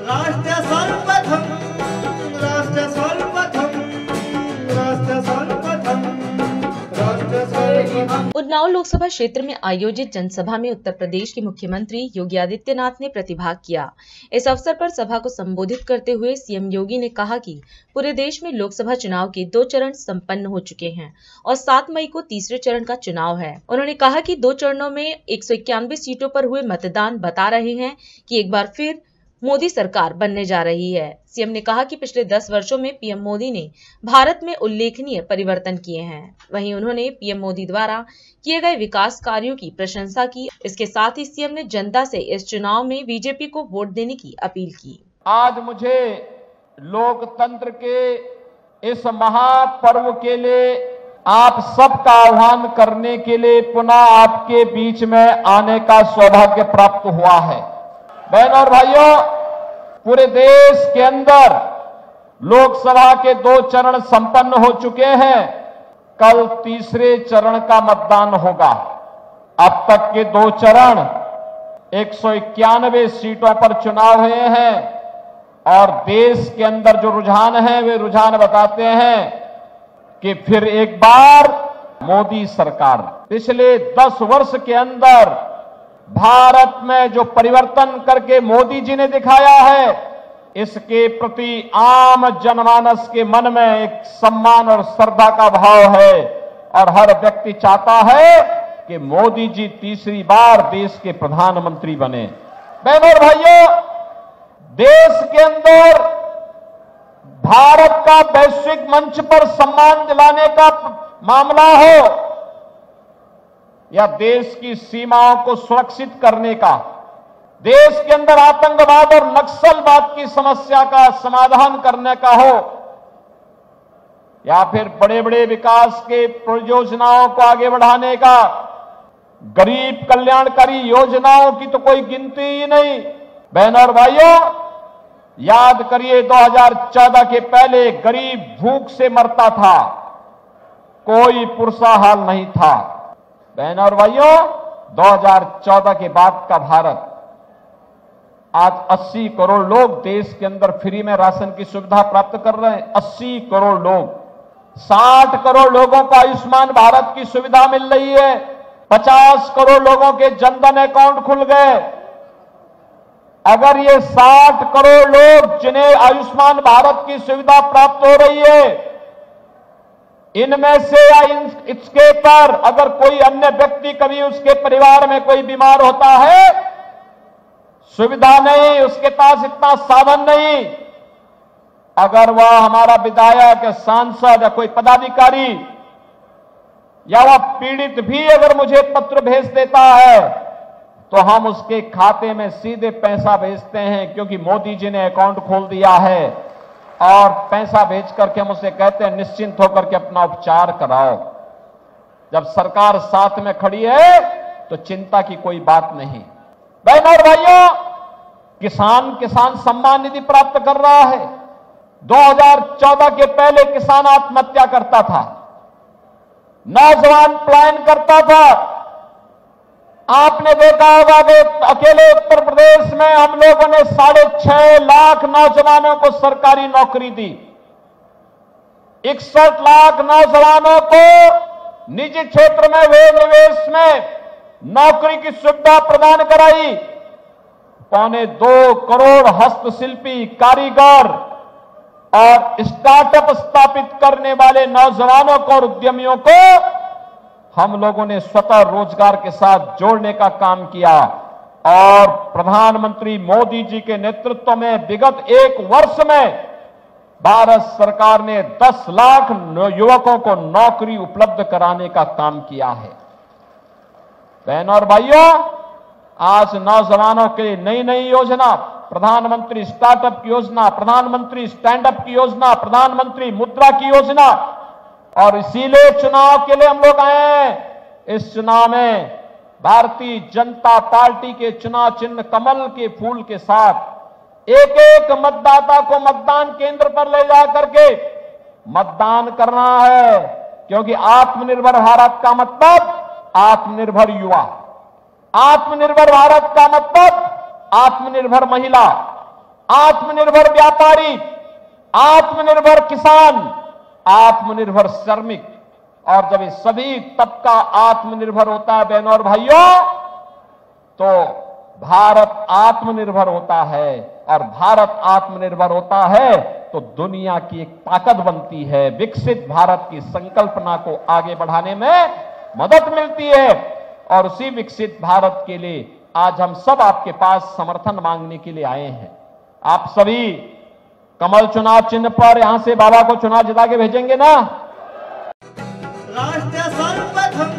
राष्ट्र सर्वप्रथम, राष्ट्र सर्वप्रथम, राष्ट्र सर्वप्रथम, राष्ट्र सर्वप्रथम। उन्नाव लोकसभा क्षेत्र में आयोजित जनसभा में उत्तर प्रदेश के मुख्यमंत्री योगी आदित्यनाथ ने प्रतिभाग किया। इस अवसर पर सभा को संबोधित करते हुए सीएम योगी ने कहा कि पूरे देश में लोकसभा चुनाव के 2 चरण संपन्न हो चुके हैं और 7 मई को तीसरे चरण का चुनाव है। उन्होंने कहा कि 2 चरणों में 191 सीटों पर हुए मतदान बता रहे हैं कि एक बार फिर मोदी सरकार बनने जा रही है। सीएम ने कहा कि पिछले 10 वर्षों में पीएम मोदी ने भारत में उल्लेखनीय परिवर्तन किए हैं। वहीं उन्होंने पीएम मोदी द्वारा किए गए विकास कार्यों की प्रशंसा की। इसके साथ ही सीएम ने जनता से इस चुनाव में बीजेपी को वोट देने की अपील की। आज मुझे लोकतंत्र के इस महापर्व के लिए आप सबका आह्वान करने के लिए पुनः आपके बीच में आने का सौभाग्य प्राप्त हुआ है। बहनों और भाइयों, पूरे देश के अंदर लोकसभा के 2 चरण संपन्न हो चुके हैं। कल तीसरे चरण का मतदान होगा। अब तक के 2 चरण 191 सीटों पर चुनाव हुए हैं और देश के अंदर जो रुझान है वे रुझान बताते हैं कि फिर एक बार मोदी सरकार। पिछले 10 वर्ष के अंदर भारत में जो परिवर्तन करके मोदी जी ने दिखाया है, इसके प्रति आम जनमानस के मन में एक सम्मान और श्रद्धा का भाव है और हर व्यक्ति चाहता है कि मोदी जी तीसरी बार देश के प्रधानमंत्री बने। बहनों और भाइयों, देश के अंदर भारत का वैश्विक मंच पर सम्मान दिलाने का मामला हो या देश की सीमाओं को सुरक्षित करने का, देश के अंदर आतंकवाद और नक्सलवाद की समस्या का समाधान करने का हो, या फिर बड़े बड़े विकास के परियोजनाओं को आगे बढ़ाने का, गरीब कल्याणकारी योजनाओं की तो कोई गिनती ही नहीं। बहनों और भाइयों, याद करिए 2014 के पहले गरीब भूख से मरता था, कोई पुरसा हाल नहीं था। बहनों और भाइयों, 2014 के बाद का भारत, आज 80 करोड़ लोग देश के अंदर फ्री में राशन की सुविधा प्राप्त कर रहे हैं। 80 करोड़ लोग, 60 करोड़ लोगों को आयुष्मान भारत की सुविधा मिल रही है। 50 करोड़ लोगों के जनधन अकाउंट खुल गए। अगर ये 60 करोड़ लोग जिन्हें आयुष्मान भारत की सुविधा प्राप्त हो रही है, इनमें से या इसके पर अगर कोई अन्य व्यक्ति, कभी उसके परिवार में कोई बीमार होता है, सुविधा नहीं, उसके पास इतना साधन नहीं, अगर वह हमारा विधायक या सांसद या कोई पदाधिकारी या वह पीड़ित भी अगर मुझे पत्र भेज देता है तो हम उसके खाते में सीधे पैसा भेजते हैं, क्योंकि मोदी जी ने अकाउंट खोल दिया है और पैसा भेज करके हम उसे कहते हैं निश्चिंत होकर के अपना उपचार कराओ। जब सरकार साथ में खड़ी है तो चिंता की कोई बात नहीं। बहनों और भाइयों, किसान सम्मान निधि प्राप्त कर रहा है। 2014 के पहले किसान आत्महत्या करता था, नौजवान पलायन करता था। आपने देखा होगा कि अकेले उत्तर प्रदेश में हम लोगों ने 6.5 लाख नौजवानों को सरकारी नौकरी दी। 61 लाख नौजवानों को निजी क्षेत्र में हुए निवेश में नौकरी की सुविधा प्रदान कराई। 2.25 करोड़ हस्तशिल्पी, कारीगर और स्टार्टअप स्थापित करने वाले नौजवानों को और उद्यमियों को हम लोगों ने स्वतः रोजगार के साथ जोड़ने का काम किया और प्रधानमंत्री मोदी जी के नेतृत्व में विगत 1 वर्ष में भारत सरकार ने 10 लाख युवकों को नौकरी उपलब्ध कराने का काम किया है। बहनों और भाइयों, आज नौजवानों के लिए नई नई योजना, प्रधानमंत्री स्टार्टअप की योजना, प्रधानमंत्री स्टैंड अप की योजना, प्रधानमंत्री मुद्रा की योजना, और इसीलिए चुनाव के लिए हम लोग आए हैं। इस चुनाव में भारतीय जनता पार्टी के चुनाव चिन्ह कमल के फूल के साथ एक एक मतदाता को मतदान केंद्र पर ले जा करके मतदान करना है, क्योंकि आत्मनिर्भर भारत का मतलब आत्मनिर्भर युवा, आत्मनिर्भर भारत का मतलब आत्मनिर्भर महिला, आत्मनिर्भर व्यापारी, आत्मनिर्भर किसान, आत्मनिर्भर श्रमिक, और जब ये सभी तबका आत्मनिर्भर होता है बहनों और भाइयों, तो भारत आत्मनिर्भर होता है, और भारत आत्मनिर्भर होता है तो दुनिया की एक ताकत बनती है। विकसित भारत की संकल्पना को आगे बढ़ाने में मदद मिलती है, और उसी विकसित भारत के लिए आज हम सब आपके पास समर्थन मांगने के लिए आए हैं। आप सभी कमल चुनाव चिन्ह पर यहां से बाबा को चुनाव जिता के भेजेंगे ना? राष्ट्र सर्वप्रथम